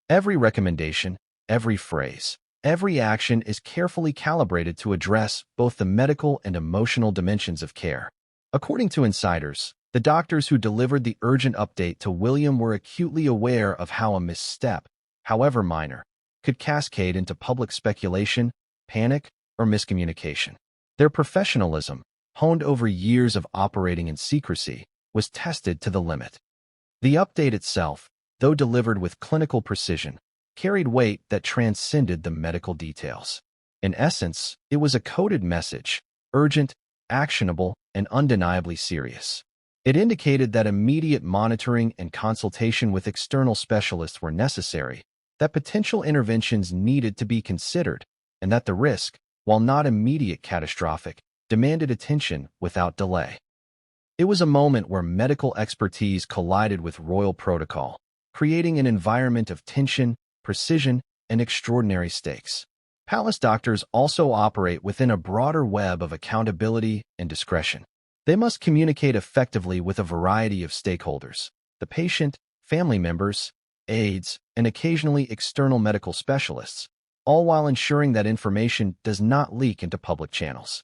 Every recommendation, every phrase, every action is carefully calibrated to address both the medical and emotional dimensions of care. According to insiders, the doctors who delivered the urgent update to William were acutely aware of how a misstep, however minor, could cascade into public speculation, panic, or miscommunication. Their professionalism, honed over years of operating in secrecy, was tested to the limit. The update itself, though delivered with clinical precision, carried weight that transcended the medical details. In essence, it was a coded message, urgent, actionable, and undeniably serious. It indicated that immediate monitoring and consultation with external specialists were necessary, that potential interventions needed to be considered, and that the risk, while not immediate catastrophic, demanded attention without delay. It was a moment where medical expertise collided with royal protocol, creating an environment of tension, precision, and extraordinary stakes. Palace doctors also operate within a broader web of accountability and discretion. They must communicate effectively with a variety of stakeholders: the patient, family members, aides, and occasionally external medical specialists, all while ensuring that information does not leak into public channels.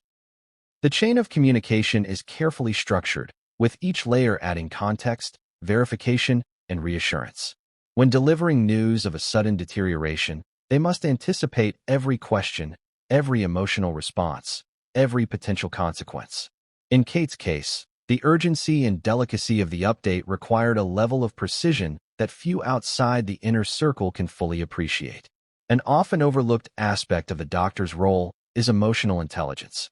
The chain of communication is carefully structured, with each layer adding context, verification, and reassurance. When delivering news of a sudden deterioration, they must anticipate every question, every emotional response, every potential consequence. In Kate's case, the urgency and delicacy of the update required a level of precision that few outside the inner circle can fully appreciate. An often overlooked aspect of the doctor's role is emotional intelligence.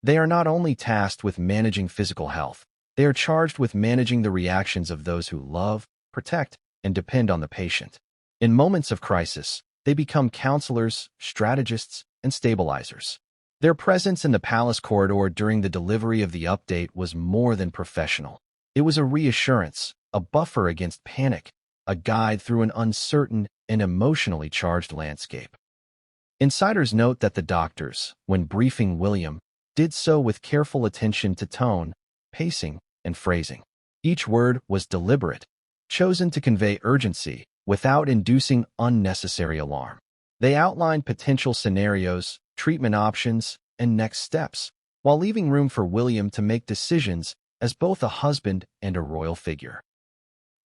They are not only tasked with managing physical health, they are charged with managing the reactions of those who love, protect, and depend on the patient. In moments of crisis, they become counselors, strategists, and stabilizers. Their presence in the palace corridor during the delivery of the update was more than professional. It was a reassurance, a buffer against panic, a guide through an uncertain and emotionally charged landscape. Insiders note that the doctors, when briefing William, did so with careful attention to tone, pacing, and phrasing. Each word was deliberate, chosen to convey urgency without inducing unnecessary alarm. They outlined potential scenarios, treatment options, and next steps, while leaving room for William to make decisions as both a husband and a royal figure.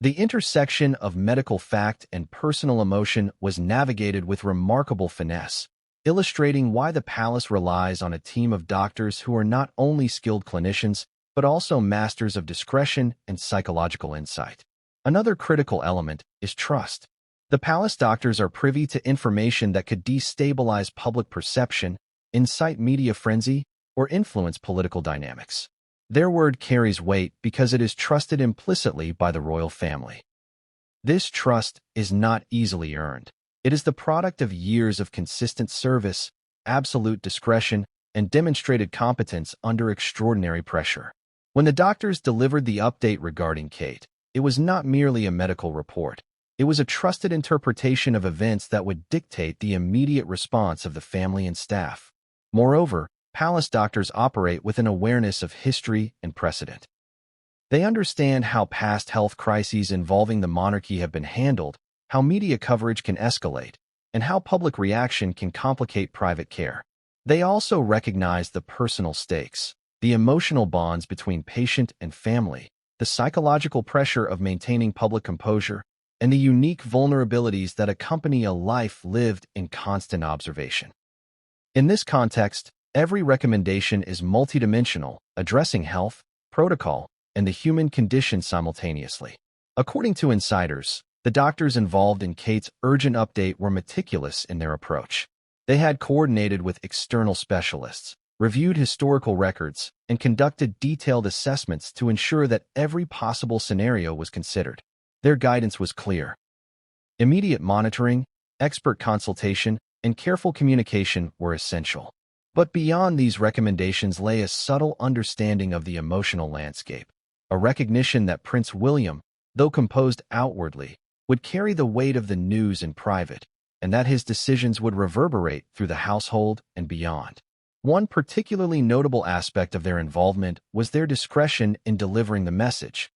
The intersection of medical fact and personal emotion was navigated with remarkable finesse, illustrating why the palace relies on a team of doctors who are not only skilled clinicians, but also masters of discretion and psychological insight. Another critical element is trust. The palace doctors are privy to information that could destabilize public perception, incite media frenzy, or influence political dynamics. Their word carries weight because it is trusted implicitly by the royal family. This trust is not easily earned. It is the product of years of consistent service, absolute discretion, and demonstrated competence under extraordinary pressure. When the doctors delivered the update regarding Kate, it was not merely a medical report. It was a trusted interpretation of events that would dictate the immediate response of the family and staff. Moreover, palace doctors operate with an awareness of history and precedent. They understand how past health crises involving the monarchy have been handled, how media coverage can escalate, and how public reaction can complicate private care. They also recognize the personal stakes, the emotional bonds between patient and family, the psychological pressure of maintaining public composure, and the unique vulnerabilities that accompany a life lived in constant observation. In this context, every recommendation is multidimensional, addressing health, protocol, and the human condition simultaneously. According to insiders, the doctors involved in Kate's urgent update were meticulous in their approach. They had coordinated with external specialists, reviewed historical records, and conducted detailed assessments to ensure that every possible scenario was considered. Their guidance was clear. Immediate monitoring, expert consultation, and careful communication were essential. But beyond these recommendations lay a subtle understanding of the emotional landscape, a recognition that Prince William, though composed outwardly, would carry the weight of the news in private, and that his decisions would reverberate through the household and beyond. One particularly notable aspect of their involvement was their discretion in delivering the message.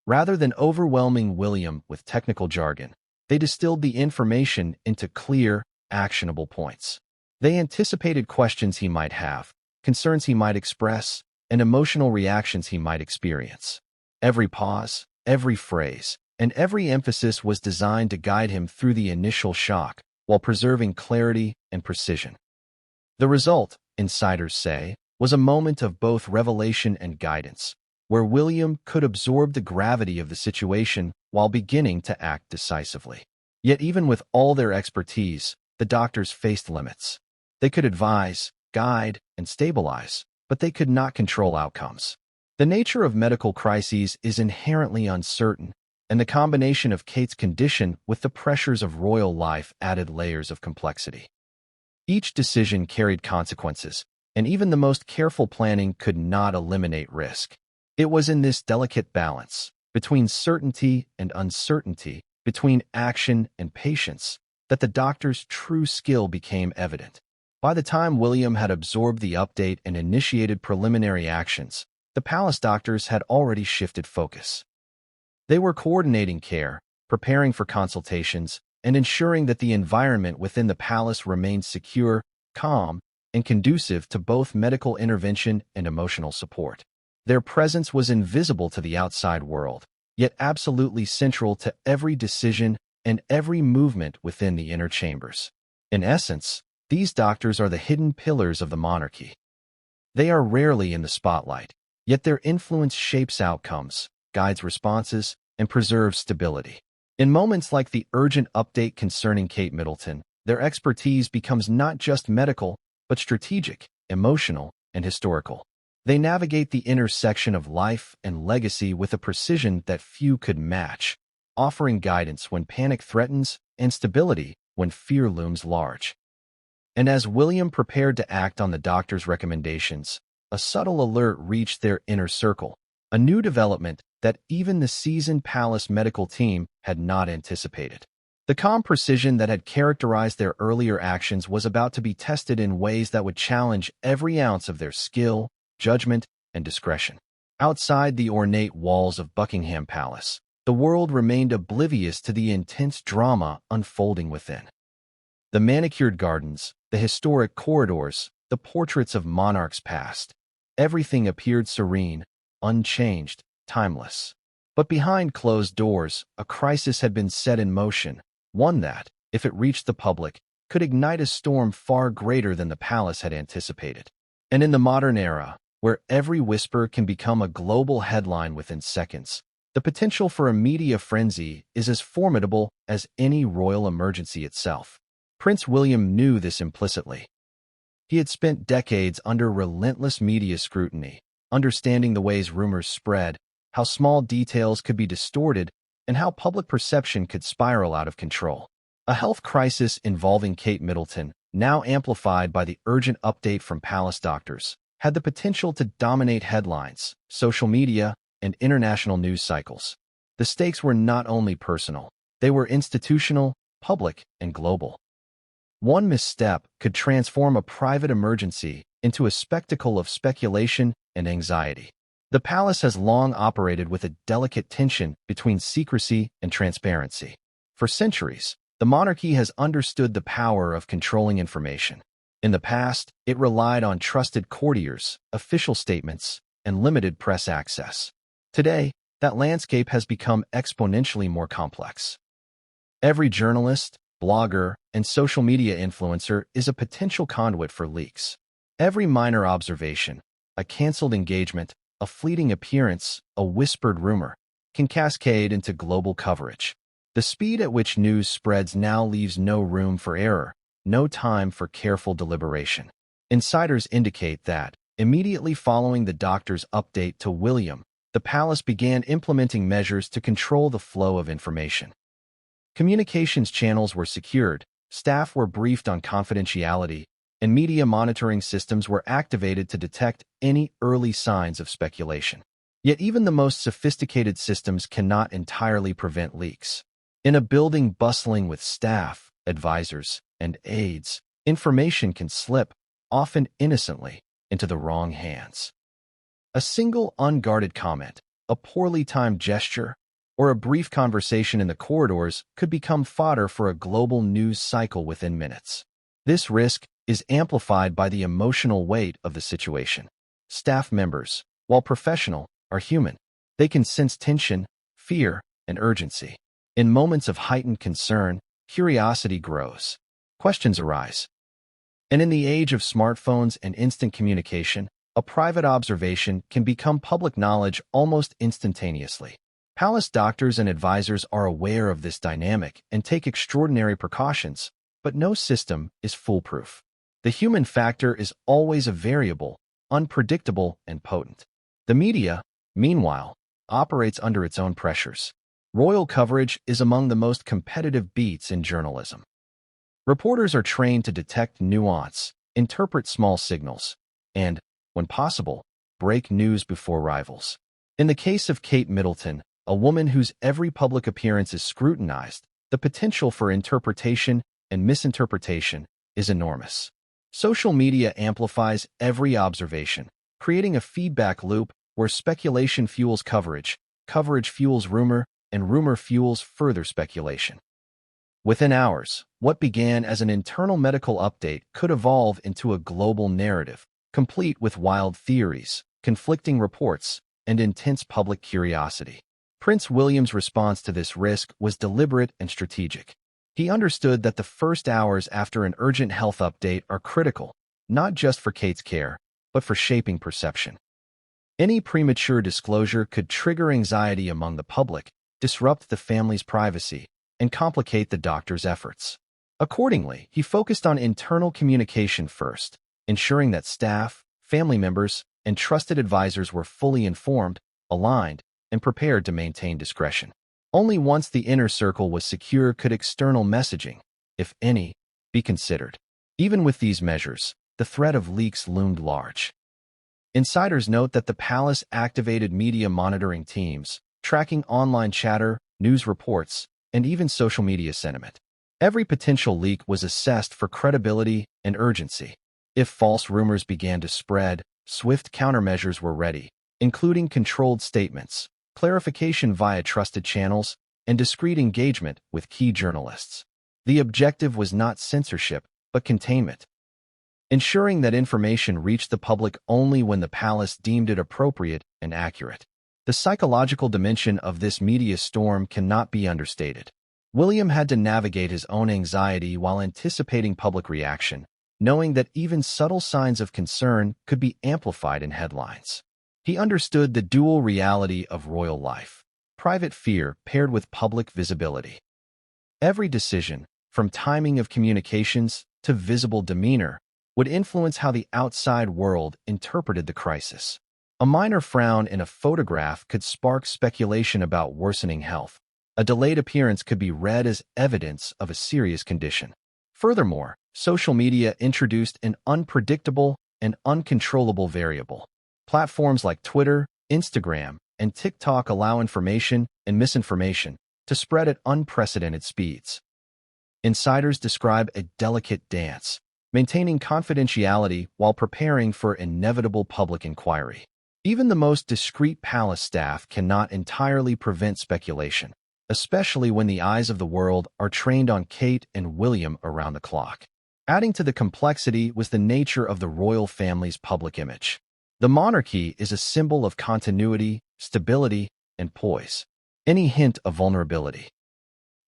Rather than overwhelming William with technical jargon, they distilled the information into clear, actionable points. They anticipated questions he might have, concerns he might express, and emotional reactions he might experience. Every pause, every phrase, and every emphasis was designed to guide him through the initial shock while preserving clarity and precision. The result, insiders say, was a moment of both revelation and guidance, where William could absorb the gravity of the situation while beginning to act decisively. Yet even with all their expertise, the doctors faced limits. They could advise, guide, and stabilize, but they could not control outcomes. The nature of medical crises is inherently uncertain, and the combination of Kate's condition with the pressures of royal life added layers of complexity. Each decision carried consequences, and even the most careful planning could not eliminate risk. It was in this delicate balance, between certainty and uncertainty, between action and patience, that the doctor's true skill became evident. By the time William had absorbed the update and initiated preliminary actions, the palace doctors had already shifted focus. They were coordinating care, preparing for consultations, and ensuring that the environment within the palace remained secure, calm, and conducive to both medical intervention and emotional support. Their presence was invisible to the outside world, yet absolutely central to every decision and every movement within the inner chambers. In essence, these doctors are the hidden pillars of the monarchy. They are rarely in the spotlight, yet their influence shapes outcomes, guides responses, and preserves stability. In moments like the urgent update concerning Kate Middleton, their expertise becomes not just medical, but strategic, emotional, and historical. They navigate the intersection of life and legacy with a precision that few could match, offering guidance when panic threatens and stability when fear looms large. And as William prepared to act on the doctor's recommendations, a subtle alert reached their inner circle, a new development that even the seasoned palace medical team had not anticipated. The calm precision that had characterized their earlier actions was about to be tested in ways that would challenge every ounce of their skill, judgment, and discretion. Outside the ornate walls of Buckingham Palace, the world remained oblivious to the intense drama unfolding within. The manicured gardens, the historic corridors, the portraits of monarchs past, everything appeared serene, unchanged, timeless. But behind closed doors, a crisis had been set in motion, one that, if it reached the public, could ignite a storm far greater than the palace had anticipated. And in the modern era, where every whisper can become a global headline within seconds, the potential for a media frenzy is as formidable as any royal emergency itself. Prince William knew this implicitly. He had spent decades under relentless media scrutiny, understanding the ways rumors spread, how small details could be distorted, and how public perception could spiral out of control. A health crisis involving Kate Middleton, now amplified by the urgent update from palace doctors, had the potential to dominate headlines, social media, and international news cycles. The stakes were not only personal, they were institutional, public, and global. One misstep could transform a private emergency into a spectacle of speculation and anxiety. The palace has long operated with a delicate tension between secrecy and transparency. For centuries, the monarchy has understood the power of controlling information. In the past, it relied on trusted courtiers, official statements, and limited press access. Today, that landscape has become exponentially more complex. Every journalist, blogger, and social media influencer is a potential conduit for leaks. Every minor observation, a canceled engagement, a fleeting appearance, a whispered rumor, can cascade into global coverage. The speed at which news spreads now leaves no room for error, no time for careful deliberation. Insiders indicate that, immediately following the doctor's update to William, the palace began implementing measures to control the flow of information. Communications channels were secured, staff were briefed on confidentiality, and media monitoring systems were activated to detect any early signs of speculation. Yet even the most sophisticated systems cannot entirely prevent leaks. In a building bustling with staff, advisors, and aides, information can slip, often innocently, into the wrong hands. A single unguarded comment, a poorly timed gesture, or a brief conversation in the corridors could become fodder for a global news cycle within minutes. This risk is amplified by the emotional weight of the situation. Staff members, while professional, are human. They can sense tension, fear, and urgency. In moments of heightened concern, curiosity grows. Questions arise. And in the age of smartphones and instant communication, a private observation can become public knowledge almost instantaneously. Palace doctors and advisors are aware of this dynamic and take extraordinary precautions, but no system is foolproof. The human factor is always a variable, unpredictable, and potent. The media, meanwhile, operates under its own pressures. Royal coverage is among the most competitive beats in journalism. Reporters are trained to detect nuance, interpret small signals, and, when possible, break news before rivals. In the case of Kate Middleton, a woman whose every public appearance is scrutinized, the potential for interpretation and misinterpretation is enormous. Social media amplifies every observation, creating a feedback loop where speculation fuels coverage, coverage fuels rumor, and rumor fuels further speculation. Within hours, what began as an internal medical update could evolve into a global narrative, complete with wild theories, conflicting reports, and intense public curiosity. Prince William's response to this risk was deliberate and strategic. He understood that the first hours after an urgent health update are critical, not just for Kate's care, but for shaping perception. Any premature disclosure could trigger anxiety among the public, disrupt the family's privacy, and complicate the doctor's efforts. Accordingly, he focused on internal communication first, ensuring that staff, family members, and trusted advisors were fully informed, aligned, and prepared to maintain discretion. Only once the inner circle was secure could external messaging, if any, be considered. Even with these measures, the threat of leaks loomed large. Insiders note that the palace activated media monitoring teams, tracking online chatter, news reports, and even social media sentiment. Every potential leak was assessed for credibility and urgency. If false rumors began to spread, swift countermeasures were ready, including controlled statements, clarification via trusted channels, and discreet engagement with key journalists. The objective was not censorship, but containment, ensuring that information reached the public only when the palace deemed it appropriate and accurate. The psychological dimension of this media storm cannot be understated. William had to navigate his own anxiety while anticipating public reaction, knowing that even subtle signs of concern could be amplified in headlines. He understood the dual reality of royal life, private fear paired with public visibility. Every decision, from timing of communications to visible demeanor, would influence how the outside world interpreted the crisis. A minor frown in a photograph could spark speculation about worsening health. A delayed appearance could be read as evidence of a serious condition. Furthermore, social media introduced an unpredictable and uncontrollable variable. Platforms like Twitter, Instagram, and TikTok allow information and misinformation to spread at unprecedented speeds. Insiders describe a delicate dance, maintaining confidentiality while preparing for inevitable public inquiry. Even the most discreet palace staff cannot entirely prevent speculation, especially when the eyes of the world are trained on Kate and William around the clock. Adding to the complexity was the nature of the royal family's public image. The monarchy is a symbol of continuity, stability, and poise. Any hint of vulnerability,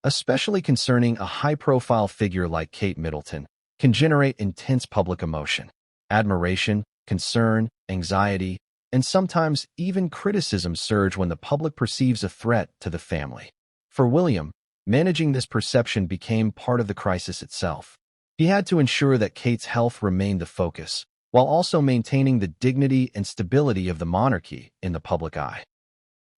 especially concerning a high-profile figure like Kate Middleton, can generate intense public emotion, admiration, concern, anxiety, and sometimes even criticism surge when the public perceives a threat to the family. For William, managing this perception became part of the crisis itself. He had to ensure that Kate's health remained the focus, while also maintaining the dignity and stability of the monarchy in the public eye.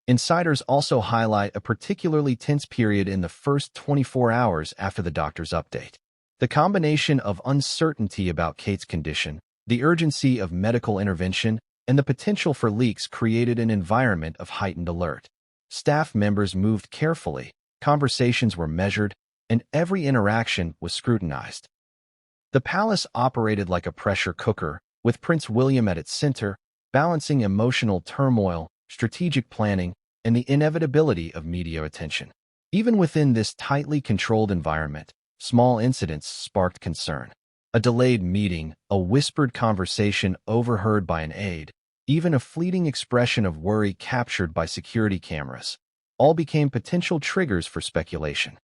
Insiders also highlight a particularly tense period in the first 24 hours after the doctor's update. The combination of uncertainty about Kate's condition, the urgency of medical intervention, and the potential for leaks created an environment of heightened alert. Staff members moved carefully, conversations were measured, and every interaction was scrutinized. The palace operated like a pressure cooker, with Prince William at its center, balancing emotional turmoil, strategic planning, and the inevitability of media attention. Even within this tightly controlled environment, small incidents sparked concern. A delayed meeting, a whispered conversation overheard by an aide, even a fleeting expression of worry captured by security cameras, all became potential triggers for speculation.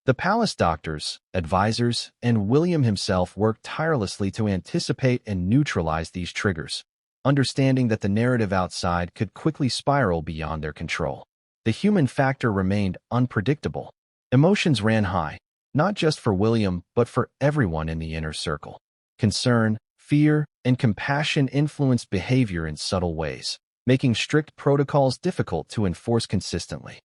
The palace doctors, advisors, and William himself worked tirelessly to anticipate and neutralize these triggers, understanding that the narrative outside could quickly spiral beyond their control. The human factor remained unpredictable. Emotions ran high, not just for William, but for everyone in the inner circle. Concern, fear, and compassion influenced behavior in subtle ways, making strict protocols difficult to enforce consistently.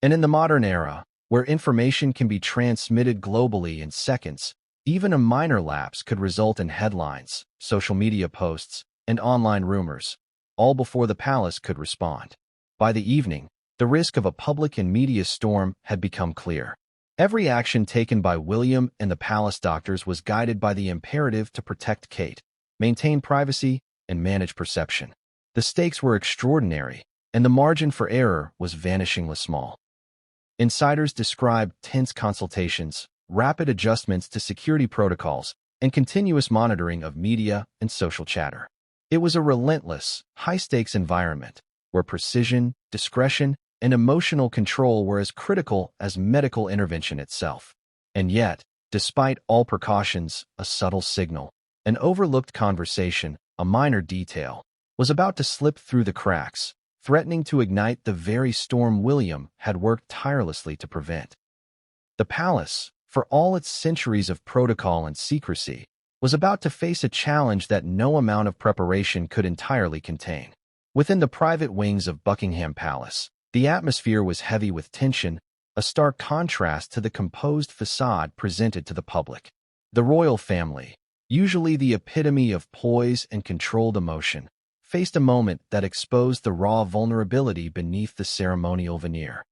And in the modern era, where information can be transmitted globally in seconds, even a minor lapse could result in headlines, social media posts, and online rumors, all before the palace could respond. By the evening, the risk of a public and media storm had become clear. Every action taken by William and the palace doctors was guided by the imperative to protect Kate, maintain privacy, and manage perception. The stakes were extraordinary, and the margin for error was vanishingly small. Insiders described tense consultations, rapid adjustments to security protocols, and continuous monitoring of media and social chatter. It was a relentless, high-stakes environment where precision, discretion, and emotional control were as critical as medical intervention itself. And yet, despite all precautions, a subtle signal, an overlooked conversation, a minor detail, was about to slip through the cracks, threatening to ignite the very storm William had worked tirelessly to prevent. The palace, for all its centuries of protocol and secrecy, was about to face a challenge that no amount of preparation could entirely contain. Within the private wings of Buckingham Palace, the atmosphere was heavy with tension, a stark contrast to the composed facade presented to the public. The royal family, usually the epitome of poise and controlled emotion, faced a moment that exposed the raw vulnerability beneath the ceremonial veneer.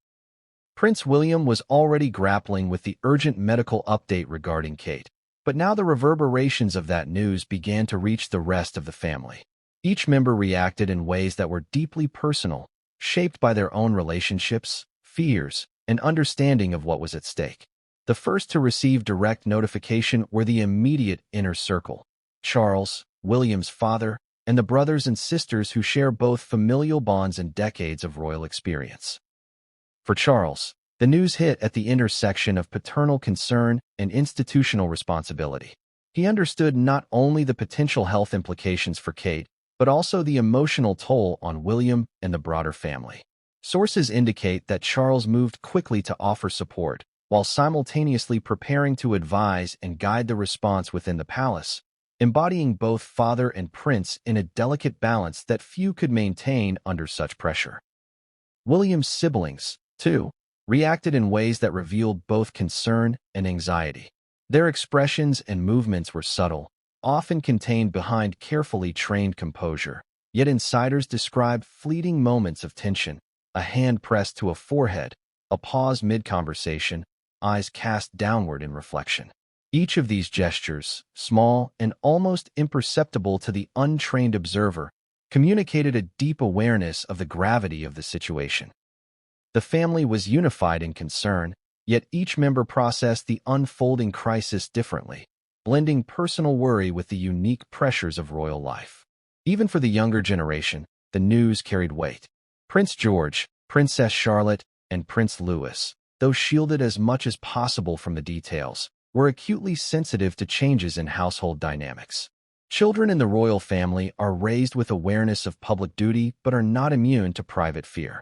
Prince William was already grappling with the urgent medical update regarding Kate, but now the reverberations of that news began to reach the rest of the family. Each member reacted in ways that were deeply personal, shaped by their own relationships, fears, and understanding of what was at stake. The first to receive direct notification were the immediate inner circle: Charles, William's father, and the brothers and sisters who share both familial bonds and decades of royal experience. For Charles, the news hit at the intersection of paternal concern and institutional responsibility. He understood not only the potential health implications for Kate, but also the emotional toll on William and the broader family. Sources indicate that Charles moved quickly to offer support, while simultaneously preparing to advise and guide the response within the palace, embodying both father and prince in a delicate balance that few could maintain under such pressure. William's siblings, too, reacted in ways that revealed both concern and anxiety. Their expressions and movements were subtle, often contained behind carefully trained composure, yet insiders described fleeting moments of tension, a hand pressed to a forehead, a pause mid-conversation, eyes cast downward in reflection. Each of these gestures, small and almost imperceptible to the untrained observer, communicated a deep awareness of the gravity of the situation. The family was unified in concern, yet each member processed the unfolding crisis differently, blending personal worry with the unique pressures of royal life. Even for the younger generation, the news carried weight. Prince George, Princess Charlotte, and Prince Louis, though shielded as much as possible from the details, were acutely sensitive to changes in household dynamics. Children in the royal family are raised with awareness of public duty but are not immune to private fear.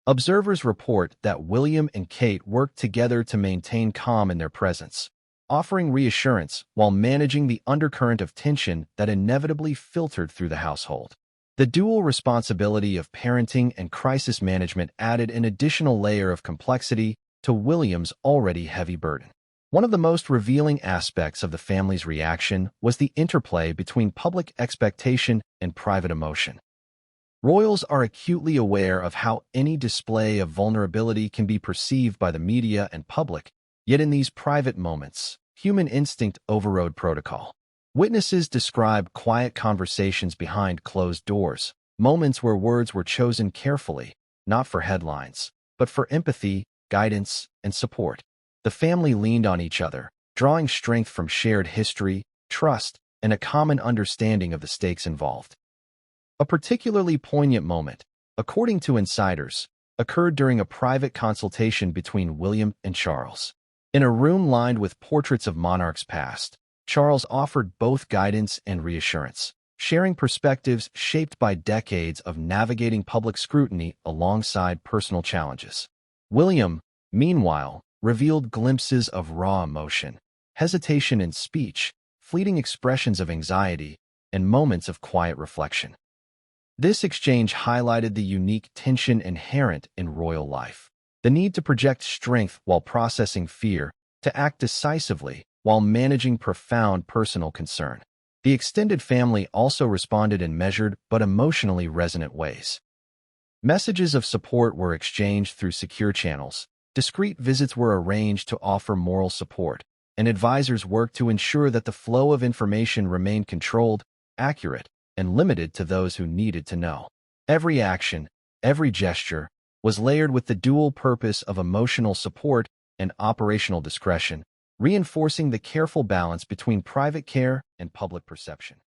Observers report that William and Kate worked together to maintain calm in their presence, offering reassurance while managing the undercurrent of tension that inevitably filtered through the household. The dual responsibility of parenting and crisis management added an additional layer of complexity to William's already heavy burden. One of the most revealing aspects of the family's reaction was the interplay between public expectation and private emotion. Royals are acutely aware of how any display of vulnerability can be perceived by the media and public, yet in these private moments, human instinct overrode protocol. Witnesses describe quiet conversations behind closed doors, moments where words were chosen carefully, not for headlines, but for empathy, guidance, and support. The family leaned on each other, drawing strength from shared history, trust, and a common understanding of the stakes involved. A particularly poignant moment, according to insiders, occurred during a private consultation between William and Charles. In a room lined with portraits of monarchs past, Charles offered both guidance and reassurance, sharing perspectives shaped by decades of navigating public scrutiny alongside personal challenges. William, meanwhile, revealed glimpses of raw emotion, hesitation in speech, fleeting expressions of anxiety, and moments of quiet reflection. This exchange highlighted the unique tension inherent in royal life, the need to project strength while processing fear, to act decisively while managing profound personal concern. The extended family also responded in measured but emotionally resonant ways. Messages of support were exchanged through secure channels, discreet visits were arranged to offer moral support, and advisors worked to ensure that the flow of information remained controlled, accurate, and limited to those who needed to know. Every action, every gesture, was layered with the dual purpose of emotional support and operational discretion, reinforcing the careful balance between private care and public perception.